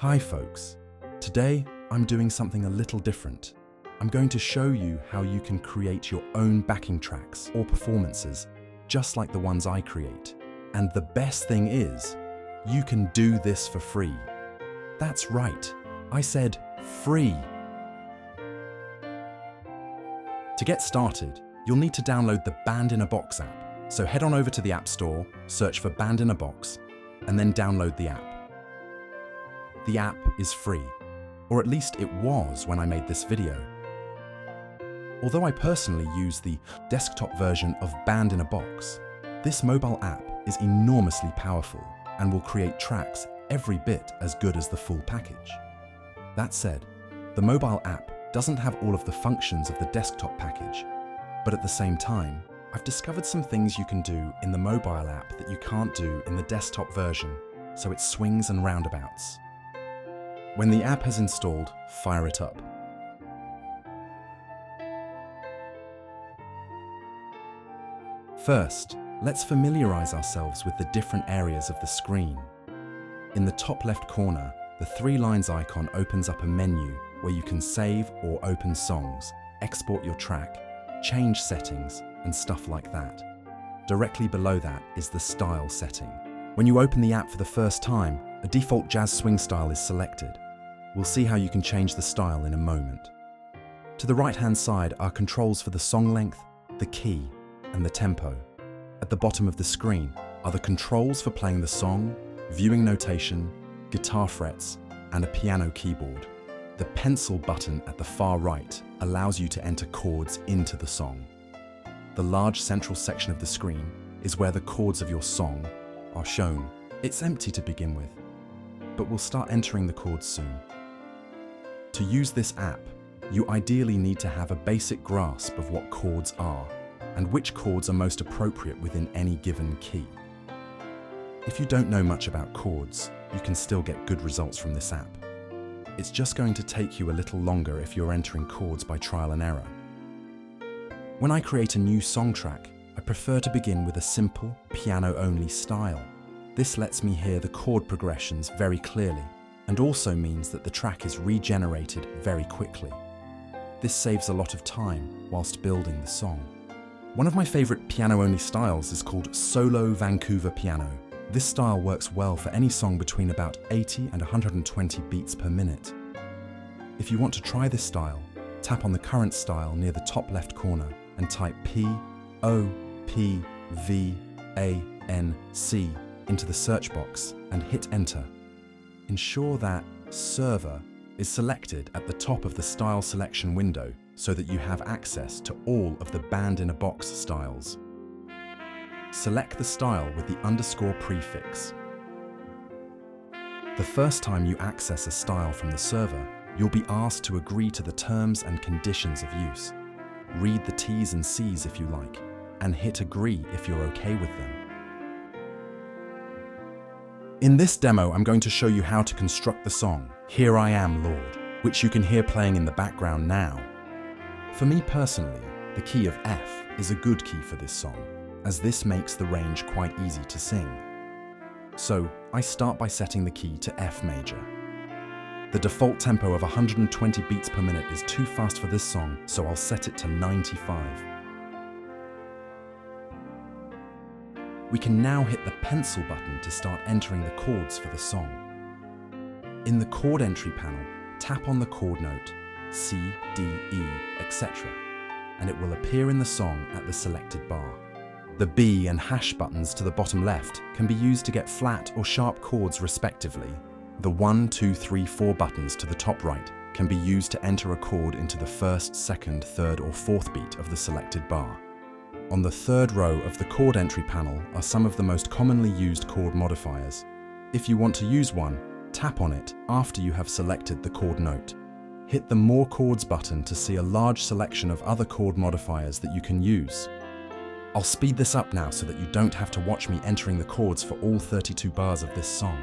Hi folks, today I'm doing something a little different. I'm going to show you how you can create your own backing tracks or performances just like the ones I create. And the best thing is, you can do this for free. That's right, I said free. To get started, you'll need to download the Band in a Box app. So head on over to the App Store, search for Band in a Box, and then download the app. The app is free, or at least it was when I made this video. Although I personally use the desktop version of Band in a Box, this mobile app is enormously powerful and will create tracks every bit as good as the full package. That said, the mobile app doesn't have all of the functions of the desktop package, but at the same time, I've discovered some things you can do in the mobile app that you can't do in the desktop version, so it swings and roundabouts. When the app has installed, fire it up. First, let's familiarize ourselves with the different areas of the screen. In the top left corner, the 3 lines icon opens up a menu where you can save or open songs, export your track, change settings, and stuff like that. Directly below that is the style setting. When you open the app for the first time, a default jazz swing style is selected. We'll see how you can change the style in a moment. To the right-hand side are controls for the song length, the key, and the tempo. At the bottom of the screen are the controls for playing the song, viewing notation, guitar frets, and a piano keyboard. The pencil button at the far right allows you to enter chords into the song. The large central section of the screen is where the chords of your song are shown. It's empty to begin with, but we'll start entering the chords soon. To use this app, you ideally need to have a basic grasp of what chords are and which chords are most appropriate within any given key. If you don't know much about chords, you can still get good results from this app. It's just going to take you a little longer if you're entering chords by trial and error. When I create a new song track, I prefer to begin with a simple, piano-only style. This lets me hear the chord progressions very clearly, and also means that the track is regenerated very quickly. This saves a lot of time whilst building the song. One of my favourite piano-only styles is called Solo Vancouver Piano. This style works well for any song between about 80 and 120 beats per minute. If you want to try this style, tap on the current style near the top left corner and type P-O-P-V-A-N-C into the search box and hit enter. Ensure that Server is selected at the top of the style selection window so that you have access to all of the Band in a Box styles. Select the style with the underscore prefix. The first time you access a style from the server, you'll be asked to agree to the terms and conditions of use. Read the T's and C's if you like, and hit agree if you're okay with them. In this demo, I'm going to show you how to construct the song, Here I Am, Lord, which you can hear playing in the background now. For me personally, the key of F is a good key for this song, as this makes the range quite easy to sing. So, I start by setting the key to F major. The default tempo of 120 beats per minute is too fast for this song, so I'll set it to 95. We can now hit the pencil button to start entering the chords for the song. In the chord entry panel, tap on the chord note C, D, E, etc., and it will appear in the song at the selected bar. The B and hash buttons to the bottom left can be used to get flat or sharp chords respectively. The 1, 2, 3, 4 buttons to the top right can be used to enter a chord into the first, second, third, or fourth beat of the selected bar. On the third row of the chord entry panel are some of the most commonly used chord modifiers. If you want to use one, tap on it after you have selected the chord note. Hit the More Chords button to see a large selection of other chord modifiers that you can use. I'll speed this up now so that you don't have to watch me entering the chords for all 32 bars of this song.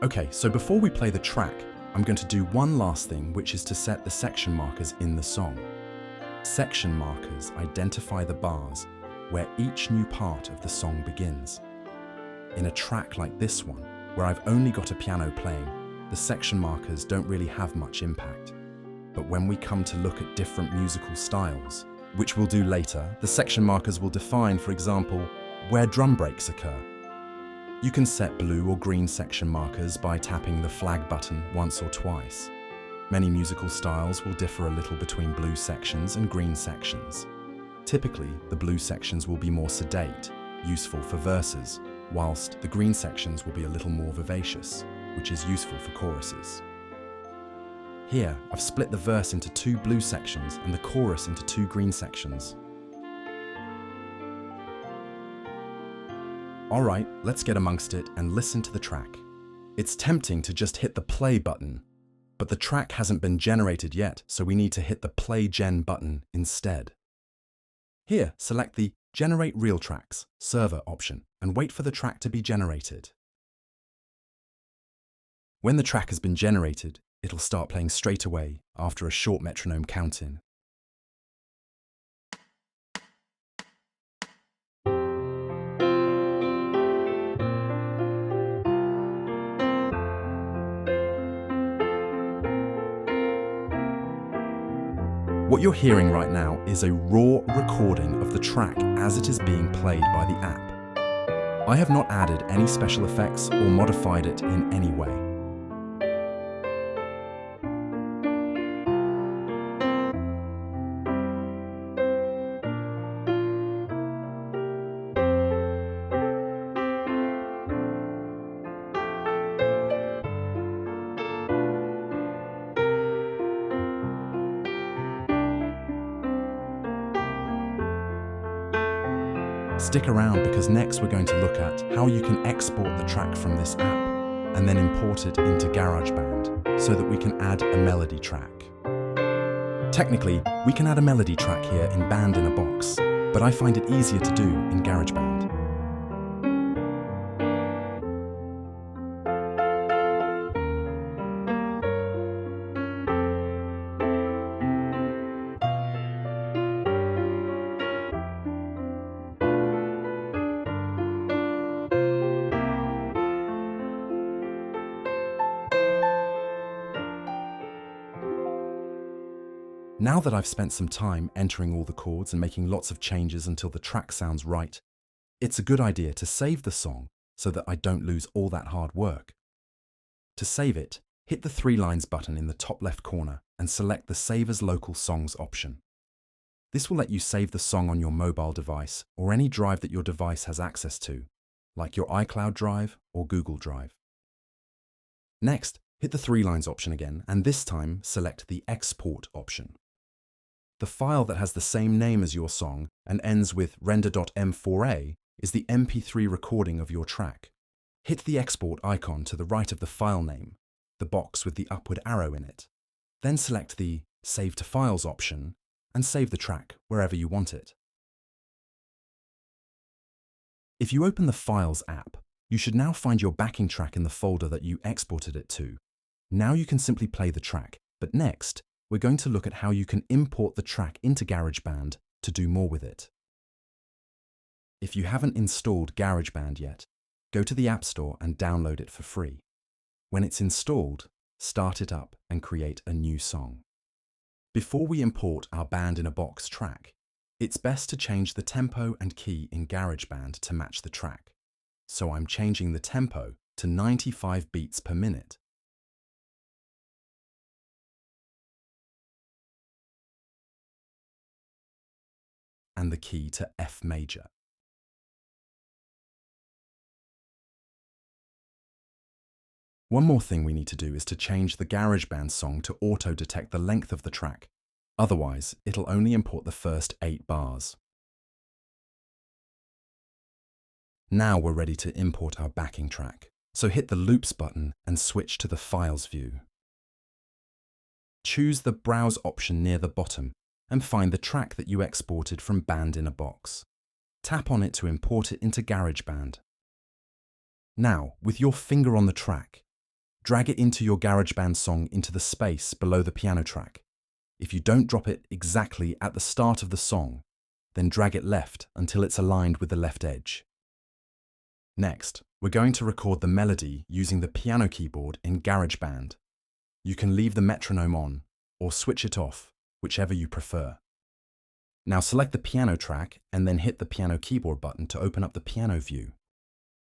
Okay, so before we play the track, I'm going to do one last thing, which is to set the section markers in the song. Section markers identify the bars where each new part of the song begins. In a track like this one, where I've only got a piano playing, the section markers don't really have much impact. But when we come to look at different musical styles, which we'll do later, the section markers will define, for example, where drum breaks occur. You can set blue or green section markers by tapping the flag button once or twice. Many musical styles will differ a little between blue sections and green sections. Typically, the blue sections will be more sedate, useful for verses, whilst the green sections will be a little more vivacious, which is useful for choruses. Here, I've split the verse into 2 blue sections and the chorus into 2 green sections. Alright, let's get amongst it and listen to the track. It's tempting to just hit the play button, but the track hasn't been generated yet, so we need to hit the Play Gen button instead. Here, select the Generate Real Tracks server option and wait for the track to be generated. When the track has been generated, it'll start playing straight away after a short metronome count-in. What you're hearing right now is a raw recording of the track as it is being played by the app. I have not added any special effects or modified it in any way. Stick around because next we're going to look at how you can export the track from this app and then import it into GarageBand so that we can add a melody track. Technically, we can add a melody track here in Band in a Box, but I find it easier to do in GarageBand. Now that I've spent some time entering all the chords and making lots of changes until the track sounds right, it's a good idea to save the song so that I don't lose all that hard work. To save it, hit the 3 lines button in the top left corner and select the Save as Local Songs option. This will let you save the song on your mobile device or any drive that your device has access to, like your iCloud drive or Google Drive. Next, hit the 3 lines option again and this time select the Export option. The file that has the same name as your song and ends with render.m4a is the MP3 recording of your track. Hit the export icon to the right of the file name, the box with the upward arrow in it. Then select the Save to Files option and save the track wherever you want it. If you open the Files app, you should now find your backing track in the folder that you exported it to. Now you can simply play the track, but next, we're going to look at how you can import the track into GarageBand to do more with it. If you haven't installed GarageBand yet, go to the App Store and download it for free. When it's installed, start it up and create a new song. Before we import our Band in a Box track, it's best to change the tempo and key in GarageBand to match the track. So I'm changing the tempo to 95 beats per minute. And the key to F major. One more thing we need to do is to change the GarageBand song to auto-detect the length of the track. Otherwise, it'll only import the first 8 bars. Now we're ready to import our backing track. So hit the Loops button and switch to the Files view. Choose the Browse option near the bottom and find the track that you exported from Band in a Box. Tap on it to import it into GarageBand. Now, with your finger on the track, Drag it into your GarageBand song into the space below the piano track. If you don't drop it exactly at the start of the song, then drag it left until it's aligned with the left edge. Next, we're going to record the melody using the piano keyboard in GarageBand. You can leave the metronome on or switch it off, whichever you prefer. Now select the piano track and then hit the piano keyboard button to open up the piano view.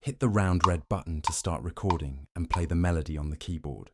Hit the round red button to start recording and play the melody on the keyboard.